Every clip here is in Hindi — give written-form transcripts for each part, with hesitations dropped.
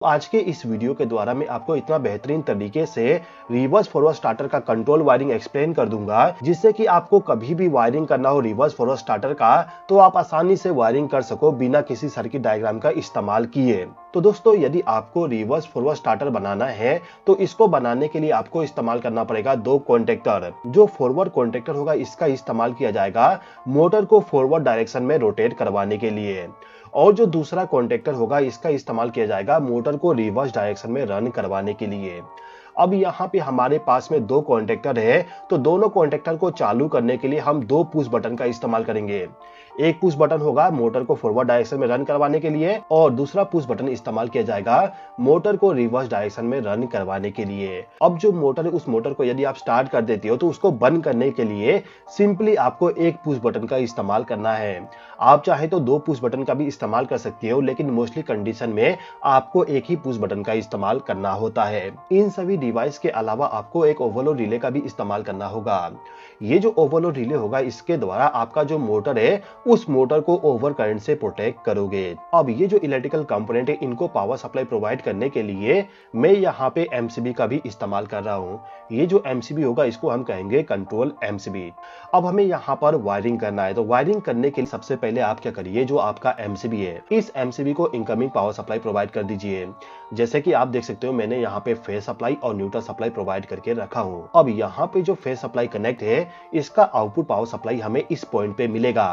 आज के इस वीडियो के द्वारा मैं आपको इतना बेहतरीन तरीके से रिवर्स फॉरवर्ड स्टार्टर का कंट्रोल वायरिंग एक्सप्लेन कर दूंगा, जिससे कि आपको कभी भी वायरिंग करना हो रिवर्स फॉरवर्ड स्टार्टर का तो आप आसानी से वायरिंग कर सको बिना किसी सर्किट डायग्राम का इस्तेमाल किए। तो दोस्तों, यदि आपको रिवर्स फॉरवर्ड स्टार्टर बनाना है तो इसको बनाने के लिए आपको इस्तेमाल करना पड़ेगा दो कॉन्टेक्टर। जो फॉरवर्ड कॉन्टेक्टर होगा इसका इस्तेमाल किया जाएगा मोटर को फॉरवर्ड डायरेक्शन में रोटेट करवाने के लिए, और जो दूसरा कॉन्टेक्टर होगा इसका इस्तेमाल किया जाएगा मोटर को रिवर्स डायरेक्शन में रन करवाने के लिए। अब यहाँ पे हमारे पास में दो कॉन्टेक्टर है, तो दोनों कॉन्टेक्टर को चालू करने के लिए हम दो पुश बटन का इस्तेमाल करेंगे। एक पुश बटन होगा मोटर को फॉरवर्ड डायरेक्शन में रन करवाने के लिए, और दूसरा पुश बटन इस्तेमाल किया जाएगा मोटर को रिवर्स डायरेक्शन में रन करवाने के लिए। अब जो मोटर है उस मोटर को यदि आप स्टार्ट कर देती हो तो उसको बंद करने के लिए सिंपली आपको एक पुश बटन का इस्तेमाल करना है। आप चाहे तो दो पुश बटन का भी इस्तेमाल कर सकती हो, लेकिन मोस्टली कंडीशन में आपको एक ही पुश बटन का इस्तेमाल करना होता है। इन सभी डिवाइस के अलावा आपको एक ओवरलोड रिले का भी इस्तेमाल करना होगा। ये जो ओवरलोड रिले होगा इसके द्वारा आपका जो मोटर है उस मोटर को ओवर करंट से प्रोटेक्ट करोगे। अब ये जो इलेक्ट्रिकल कंपोनेंट है इनको पावर सप्लाई प्रोवाइड करने के लिए मैं यहाँ पे एमसीबी का भी इस्तेमाल कर रहा हूँ। ये जो एमसीबी होगा इसको हम कहेंगे कंट्रोल एमसीबी। अब हमें यहाँ पर वायरिंग करना है, तो वायरिंग करने के लिए सबसे पहले आप क्या करिए, जो आपका एमसीबी है इस एमसीबी को इनकमिंग पावर सप्लाई प्रोवाइड कर दीजिए। जैसे कि आप देख सकते हो मैंने यहाँ पे फेज सप्लाई और न्यूट्रल सप्लाई प्रोवाइड करके रखा हूँ। अब यहाँ पे जो फेज सप्लाई कनेक्ट है इसका आउटपुट पावर सप्लाई हमें इस पॉइंट पे मिलेगा।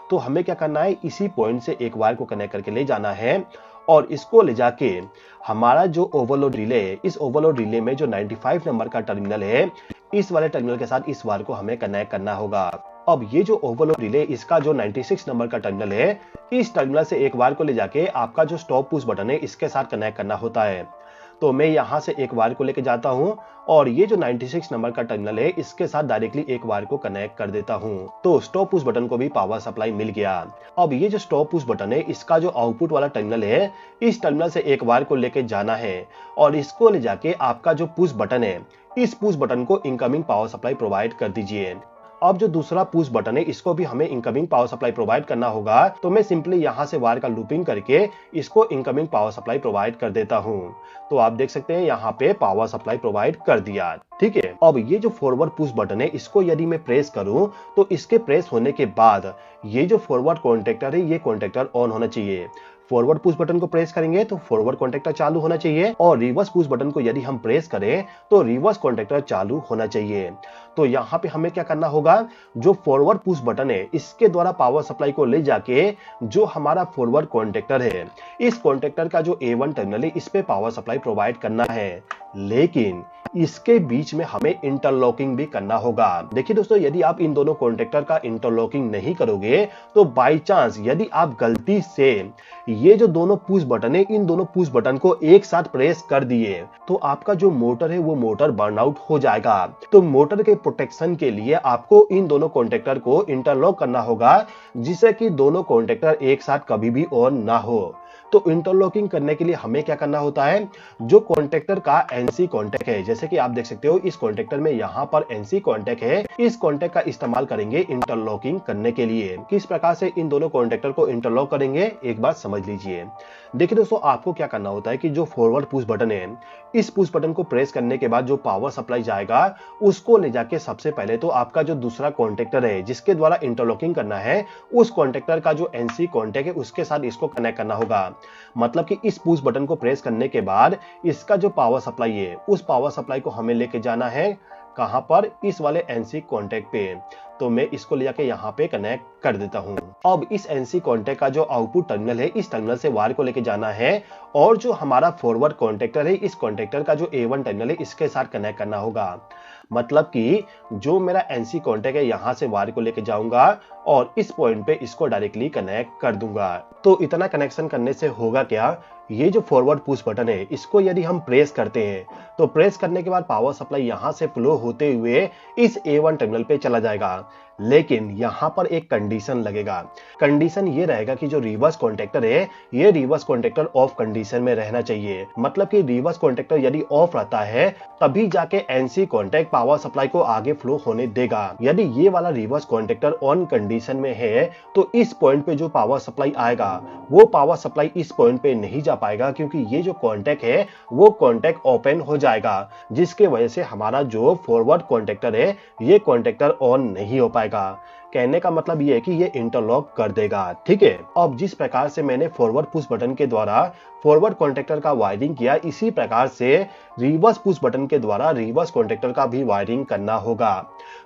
तो हमें क्या करना है, इसी पॉइंट से एक वायर को कनेक्ट करके ले जाना है, और इसको ले जाके हमारा जो ओवरलोड रिले है इस ओवरलोड रिले में जो 95 नंबर का टर्मिनल है इस वाले टर्मिनल के साथ इस वायर को हमें कनेक्ट करना होगा। अब ये जो ओवरलोड रिले इसका जो 96 नंबर का टर्मिनल है इस टर्मिनल से एक वायर को ले जाके आपका जो स्टॉप पुश बटन है इसके साथ कनेक्ट करना होता है। तो मैं यहाँ से एक वायर को लेके जाता हूँ और ये जो 96 नंबर का टर्मिनल है इसके साथ डायरेक्टली एक वायर को कनेक्ट कर देता हूँ। तो स्टॉप पुश बटन को भी पावर सप्लाई मिल गया। अब ये जो स्टॉप पुश बटन है इसका जो आउटपुट वाला टर्मिनल है इस टर्मिनल से एक वायर को लेके जाना है, और इसको ले जाके आपका जो पुश बटन है इस पुश बटन को इनकमिंग पावर सप्लाई प्रोवाइड कर दीजिए। अब जो दूसरा पुश बटन है इसको भी हमें इनकमिंग पावर सप्लाई प्रोवाइड करना होगा, तो मैं सिंपली यहाँ से वायर का लूपिंग करके इसको इनकमिंग पावर सप्लाई प्रोवाइड कर देता हूँ। तो आप देख सकते हैं यहाँ पे पावर सप्लाई प्रोवाइड कर दिया। ठीक है, अब ये जो फॉरवर्ड पुश बटन है इसको यदि मैं प्रेस करूं तो इसके प्रेस होने के बाद ये जो फॉरवर्ड कॉन्टेक्टर है ये कॉन्टेक्टर ऑन होना चाहिए। फॉरवर्ड पुश बटन को प्रेस करेंगे तो फॉरवर्ड कॉन्टेक्टर चालू होना चाहिए, और रिवर्स पुश बटन को यदि हम प्रेस करें तो रिवर्स कॉन्टेक्टर चालू होना चाहिए। तो यहाँ पे हमें क्या करना होगा, जो फॉरवर्ड पुश बटन है इसके द्वारा पावर सप्लाई को ले जाके जो हमारा फॉरवर्ड कॉन्टेक्टर है इस कॉन्टेक्टर का जो A1 टर्मिनल है इस पे पावर सप्लाई प्रोवाइड करना है, लेकिन इसके बीच में हमें इंटरलॉकिंग भी करना होगा। देखिए दोस्तों, यदि आप इन दोनों कॉन्टेक्टर का इंटरलॉकिंग नहीं करोगे तो बाय चांस यदि आप गलती से ये जो दोनों पुश बटन है इन दोनों पुश बटन को एक साथ प्रेस कर दिए तो आपका जो मोटर है वो मोटर बर्नआउट हो जाएगा। तो मोटर के प्रोटेक्शन के लिए आपको इन दोनों कॉन्टेक्टर को इंटरलॉक करना होगा, जिससे कि दोनों कॉन्टेक्टर एक साथ कभी भी ऑन ना हो। तो इंटरलॉकिंग करने के लिए हमें क्या करना होता है, जो कॉन्टेक्टर का एनसी कॉन्टेक्ट है, जैसे कि आप देख सकते हो इस कॉन्टेक्टर में यहाँ पर एनसी कॉन्टेक्ट है, इस कॉन्टेक्ट का इस्तेमाल करेंगे इंटरलॉकिंग करने के लिए। किस प्रकार से इन दोनों कॉन्टेक्टर को इंटरलॉक करेंगे एक बात समझ लीजिए। देखिए दोस्तों, आपको क्या करना होता है कि जो फॉरवर्ड पुश बटन है इस पुश बटन को प्रेस करने के बाद जो पावर सप्लाई जाएगा उसको ले जाके सबसे पहले तो आपका जो दूसरा कॉन्टेक्टर है जिसके द्वारा इंटरलॉकिंग करना है उस कॉन्टेक्टर का जो एनसी कॉन्टेक्ट है उसके साथ इसको कनेक्ट करना होगा। मतलब कि इस पुश बटन को प्रेस करने के बाद इसका जो पावर सप्लाई है उस पावर सप्लाई को हमें लेके जाना है कहां पर, इस वाले एनसी कॉन्टेक्ट पे। तो मैं इसको ले जाके यहाँ पे कनेक्ट कर देता हूँ। अब इस एनसी कॉन्टेक्ट का जो आउटपुट टर्मिनल है इस टर्मिनल से वायर को लेके जाना है, और जो हमारा फॉरवर्ड कॉन्टेक्टर है इस कॉन्टेक्टर का जो A1 टर्मिनल है इसके साथ कनेक्ट करना होगा। मतलब कि जो मेरा एनसी कॉन्टेक्ट है यहाँ से वायर को लेके जाऊंगा और इस पॉइंट पे इसको डायरेक्टली कनेक्ट कर दूंगा। तो इतना कनेक्शन करने से होगा क्या, ये जो फॉरवर्ड पुश बटन है इसको यदि हम प्रेस करते हैं तो प्रेस करने के बाद पावर सप्लाई यहाँ से फ्लो होते हुए इस A1 टर्मिनल पे चला जाएगा, लेकिन यहाँ पर एक कंडीशन लगेगा। कंडीशन ये रहेगा कि जो रिवर्स कॉन्टैक्टर है ये रिवर्स कॉन्टैक्टर ऑफ कंडीशन में रहना चाहिए। मतलब कि रिवर्स कॉन्टैक्टर यदि ऑफ रहता है तभी जाके एनसी कॉन्टैक्ट पावर सप्लाई को आगे फ्लो होने देगा। यदि ये वाला रिवर्स कॉन्टैक्टर ऑन कंडीशन में है तो इस पॉइंट पे जो पावर सप्लाई आएगा वो पावर सप्लाई इस पॉइंट पे नहीं जा पाएगा, क्योंकि ये जो कॉन्टैक्ट है वो कॉन्टैक्ट ओपन हो जाएगा, जिसके वजह से हमारा जो फॉरवर्ड कॉन्टैक्टर है ये कॉन्टैक्टर ऑन नहीं हो पाएगा। कहने का मतलब ये है कि ये इंटरलॉक कर देगा। ठीक है, अब जिस प्रकार से मैंने फॉरवर्ड पुश बटन के द्वारा फॉरवर्ड कॉन्टैक्टर का वायरिंग किया, इसी प्रकार से रिवर्स पुश बटन के द्वारा रिवर्स कॉन्टैक्टर का भी वायरिंग करना होगा।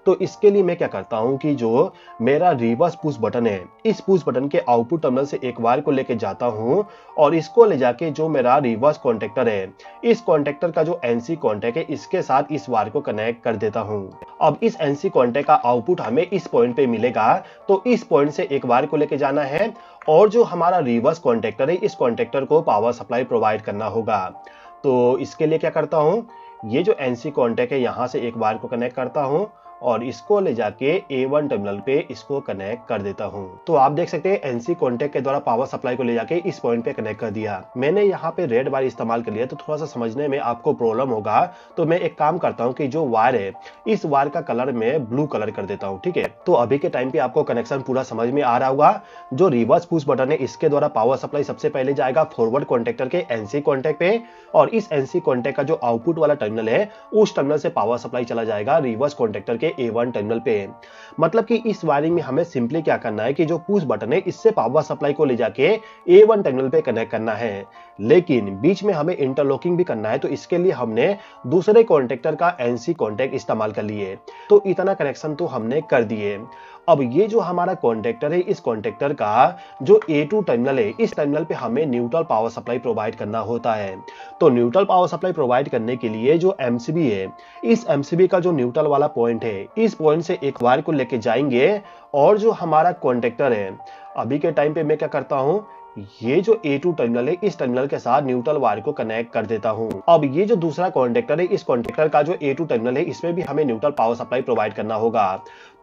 तो इसके लिए मैं क्या करता हूं कि जो मेरा रिवर्स पुश बटन है इस पुश बटन के आउटपुट टर्मिनल से एक वायर को लेके जाता हूं और इसको ले जाके जो मेरा रिवर्स कॉन्टैक्टर है इस कॉन्टैक्टर का जो एनसी कॉन्टैक्ट है इसके साथ इस वायर को कनेक्ट कर देता हूं। अब इस एनसी कॉन्टैक्ट का आउटपुट हमें इस पॉइंट पे मिलेगा, तो इस पॉइंट से एक वायर को लेके जाना है और जो हमारा रिवर्स कॉन्टैक्टर है इस कॉन्टैक्टर को पावर सप्लाई प्रोवाइड करना होगा। तो इसके लिए क्या करता हूं, ये जो एनसी कॉन्टैक्ट है यहां से एक वायर को कनेक्ट करता हूं और इसको ले जाके A1 टर्मिनल पे इसको कनेक्ट कर देता हूं। तो आप देख सकते हैं एनसी कॉन्टैक्ट के द्वारा पावर सप्लाई को ले जाके इस पॉइंट पे कनेक्ट कर दिया। मैंने यहाँ पे रेड वायर इस्तेमाल कर लिया तो थोड़ा सा समझने में आपको प्रॉब्लम होगा, तो मैं एक काम करता हूँ कि जो वायर है इस वायर का कलर मैं ब्लू कलर कर देता हूँ। ठीक है, तो अभी के टाइम पे आपको कनेक्शन पूरा समझ में आ रहा होगा। जो रिवर्स पुश बटन है इसके द्वारा पावर सप्लाई सबसे पहले जाएगा फॉरवर्ड कॉन्टैक्टर के एनसी कॉन्टैक्ट पे और इस एनसी कॉन्टैक्ट का जो आउटपुट वाला टर्मिनल है उस टर्मिनल से पावर सप्लाई चला जाएगा रिवर्स कॉन्टैक्टर के A1 टर्मिनल पे। मतलब कि इस वायरिंग में हमें सिंपली क्या करना है कि जो पुश बटन है इससे पावर सप्लाई को ले जाके A1 टर्मिनल पे कनेक्ट करना है, लेकिन बीच में हमें इंटरलॉकिंग भी करना है। तो इसके लिए हमने दूसरे कॉन्टैक्टर का एनसी कॉन्टैक्ट इस्तेमाल कर लिए। तो इतना कनेक्शन तो हमने कर दिए। अब ये जो हमारा कॉन्टैक्टर है इस कॉन्टैक्टर का जो A2 टर्मिनल है इस टर्मिनल पे हमें न्यूट्रल पावर सप्लाई प्रोवाइड करना होता है। तो न्यूट्रल पावर सप्लाई प्रोवाइड करने के लिए जो एमसीबी है इस एमसीबी का जो न्यूट्रल वाला पॉइंट है इस पॉइंट से एक वायर को लेके जाएंगे और जो हमारा कॉन्टैक्टर है अभी के टाइम पे मैं क्या करता हूं, ये जो A2 टर्मिनल है इस टर्मिनल के साथ न्यूट्रल वायर को कनेक्ट कर देता हूं। अब ये जो दूसरा कॉन्टैक्टर है इस कॉन्टैक्टर का जो A2 टर्मिनल है इसमें भी हमें न्यूट्रल पावर सप्लाई प्रोवाइड करना होगा।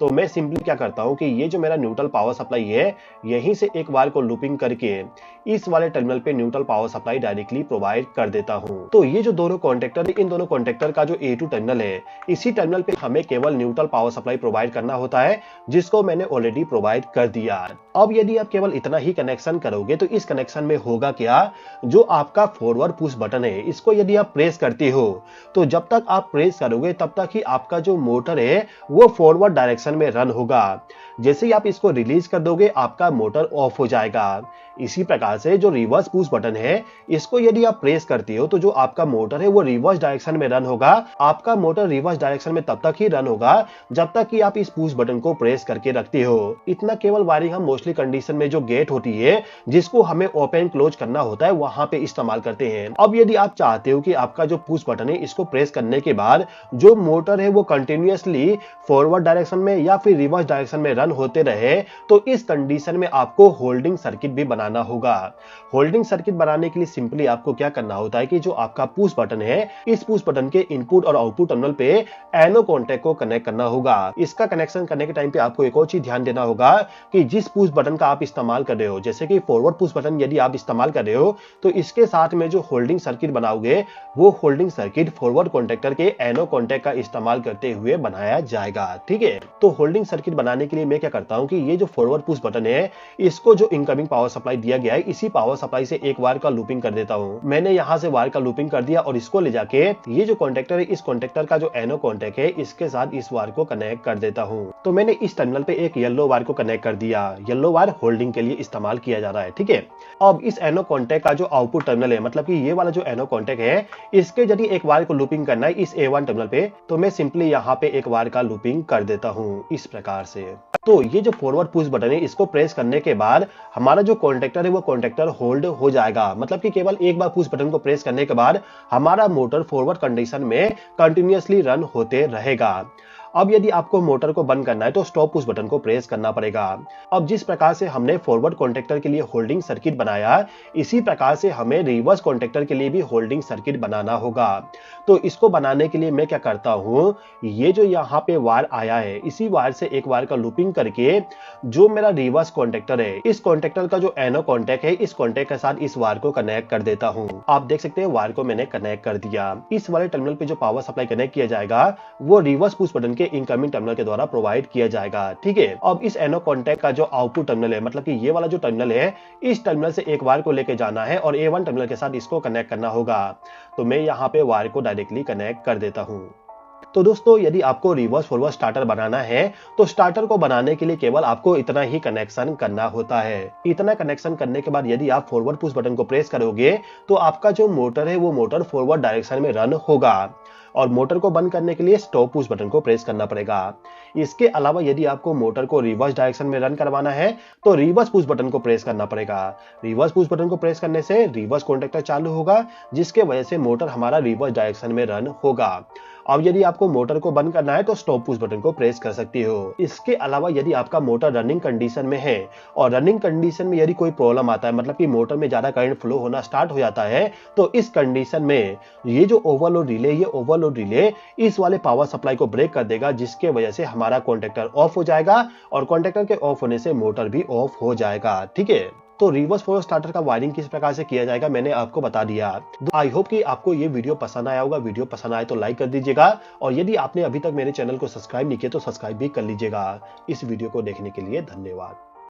तो मैं सिंपली क्या करता हूं कि ये जो मेरा न्यूट्रल पावर सप्लाई है यहीं से एक वायर को लूपिंग करके इस वाले टर्मिनल पे neutral power supply directly provide कर देता हूं। तो ये जो दोनों कॉन्टैक्टर है इन दोनों कॉन्टैक्टर का जो A2 टर्मिनल है इसी टर्मिनल पे हमें केवल न्यूट्रल पावर सप्लाई प्रोवाइड करना होता है, जिसको मैंने ऑलरेडी प्रोवाइड कर दिया। अब यदि आप केवल इतना ही कनेक्शन करोगे तो इस कनेक्शन में होगा क्या, जो आपका फॉरवर्ड पुश बटन है इसको यदि आप प्रेस करते हो तो जब तक आप प्रेस करोगे तब तक ही आपका जो मोटर है वो फॉरवर्ड डायरेक्शन में रन होगा। जैसे ही आप इसको रिलीज कर दोगे आपका मोटर ऑफ हो जाएगा। इसी प्रकार से जो रिवर्स पुश बटन है इसको यदि आप प्रेस करते हो तो जो आपका मोटर है वो रिवर्स डायरेक्शन में रन होगा। आपका मोटर रिवर्स डायरेक्शन में तब तक ही रन होगा जब तक कि आप इस पुश बटन को प्रेस करके रखते हो। इतना केवल वायरिंग हम मोस्टली कंडीशन में जो गेट होती है जिसको हमें ओपन क्लोज करना होता है वहां पे इस्तेमाल करते हैं। अब यदि आप चाहते हो कि आपका जो पुश बटन है इसको प्रेस करने के बाद जो मोटर है वो कंटिन्यूअसली फॉरवर्ड डायरेक्शन में या फिर रिवर्स डायरेक्शन में रन होते रहे, तो इस कंडीशन में आपको होल्डिंग सर्किट भी बनाना होगा। होल्डिंग सर्किट बनाने के लिए सिंपली आपको क्या करना होता है कि जो आपका पुश बटन है इस पुश बटन के इनपुट और आउटपुट टर्मिनल पे एनो कॉन्टैक्ट को कनेक्ट करना होगा। इसका कनेक्शन करने के टाइम पे आपको एक और चीज ध्यान देना होगा कि जिस पुश बटन का आप इस्तेमाल कर रहे हो, जैसे कि फॉरवर्ड पुश बटन यदि आप इस्तेमाल कर रहे हो तो इसके साथ में जो होल्डिंग सर्किट बनाओगे वो होल्डिंग सर्किट फॉरवर्ड कॉन्टैक्टर के एनो कॉन्टैक्ट का इस्तेमाल करते हुए बनाया जाएगा। ठीक है, तो होल्डिंग सर्किट बनाने के लिए मैं क्या करता हूं कि ये जो फॉरवर्ड पुश बटन है इसको जो इनकमिंग पावर सप्लाई दिया गया है इसी पावर सप्लाई से एक वायर का लूपिंग कर देता हूं। मैंने यहां से वायर का लूपिंग कर दिया और इसको ले जाके ये जो कॉन्टैक्टर है इस कॉन्टैक्टर का जो एनो कॉन्टैक्ट है इसके साथ इस वायर को कनेक्ट कर देता हूं। तो मैंने इस टर्मिनल पे एक येलो वायर को कनेक्ट कर दिया। येलो वायर होल्डिंग के लिए इस्तेमाल किया जा रहा है। ठीक है, अब इस एनो कॉन्टैक्ट का जो आउटपुट टर्मिनल है मतलब कि ये वाला जो एनो कॉन्टैक्ट है इसके यदि एक वायर को लूपिंग करना है इस A1 टर्मिनल पे तो मैं सिंपली यहाँ पे एक वायर का लूपिंग कर देता हूँ इस प्रकार से। तो ये जो फॉरवर्ड पुश बटन है इसको प्रेस करने के बाद हमारा जो कॉन्टैक्टर है वो कॉन्टैक्टर होल्ड हो जाएगा। मतलब कि केवल एक बार पुश बटन को प्रेस करने के बाद हमारा मोटर फॉरवर्ड कंडीशन में कंटिन्यूअसली रन होते रहेगा। अब यदि आपको मोटर को बंद करना है तो स्टॉप पुश बटन को प्रेस करना पड़ेगा। अब जिस प्रकार से हमने फॉरवर्ड कॉन्टैक्टर के लिए होल्डिंग सर्किट बनाया इसी प्रकार से हमें रिवर्स कॉन्टैक्टर के लिए भी होल्डिंग सर्किट बनाना होगा। तो इसको बनाने के लिए मैं क्या करता हूँ, ये जो यहाँ पे वायर आया है, इसी वायर से एक वायर का लूपिंग करके जो मेरा रिवर्स कॉन्टेक्टर है, इस कॉन्टेक्टर का जो एनो कॉन्टेक्ट है, इस कॉन्टेक्ट के साथ इस वायर को कनेक्ट कर देता हूँ। आप देख सकते हैं वायर को मैंने कनेक्ट कर दिया। इस वाले टर्मिनल पे जो पावर सप्लाई कनेक्ट किया जाएगा वो रिवर्स पुश बटन के इनकमिंग टर्मिनल के द्वारा प्रोवाइड किया जाएगा। ठीक है, अब इस एनो कॉन्टेक्ट का जो आउटपुट टर्मिनल है, मतलब कि ये वाला जो टर्मिनल है, इस टर्मिनल से एक वायर को लेके जाना है और A1 टर्मिनल के साथ इसको कनेक्ट करना होगा। तो मैं यहाँ पे वायर को डायरेक्टली कनेक्ट कर देता हूँ। तो दोस्तों, यदि आपको रिवर्स फॉरवर्ड स्टार्टर बनाना है तो स्टार्टर को बनाने के लिए केवल आपको इतना ही कनेक्शन करना होता है। इतना कनेक्शन करने के बाद यदि आप फॉरवर्ड पुश बटन को प्रेस करोगे तो आपका जो मोटर है वो मोटर फॉरवर्ड डायरेक्शन में रन होगा और मोटर को बंद करने के लिए स्टॉप पुश बटन को प्रेस करना पड़ेगा। इसके अलावा यदि आपको मोटर को रिवर्स डायरेक्शन में रन करवाना है तो रिवर्स पुश बटन को प्रेस करना पड़ेगा। रिवर्स पुश बटन को प्रेस करने से रिवर्स कॉन्टेक्टर चालू होगा, जिसके वजह से मोटर हमारा रिवर्स डायरेक्शन में रन होगा। अब यदि आपको मोटर को बंद करना है तो स्टॉप पुश बटन को प्रेस कर सकती हो। इसके अलावा यदि आपका मोटर रनिंग कंडीशन में है और रनिंग कंडीशन में यदि कोई प्रॉब्लम आता है, मतलब कि मोटर में ज्यादा करंट फ्लो होना स्टार्ट हो जाता है, तो इस कंडीशन में ये जो ओवरलोड रिले इस वाले पावर सप्लाई को ब्रेक कर देगा, जिसके वजह से हमारा कॉन्टेक्टर ऑफ हो जाएगा और कॉन्टेक्टर के ऑफ होने से मोटर भी ऑफ हो जाएगा। ठीक है, तो रिवर्स फॉरवर्ड स्टार्टर का वायरिंग किस प्रकार से किया जाएगा मैंने आपको बता दिया। आई होप कि आपको ये वीडियो पसंद आया होगा। वीडियो पसंद आए तो लाइक कर दीजिएगा और यदि आपने अभी तक मेरे चैनल को सब्सक्राइब नहीं किया तो सब्सक्राइब भी कर लीजिएगा। इस वीडियो को देखने के लिए धन्यवाद।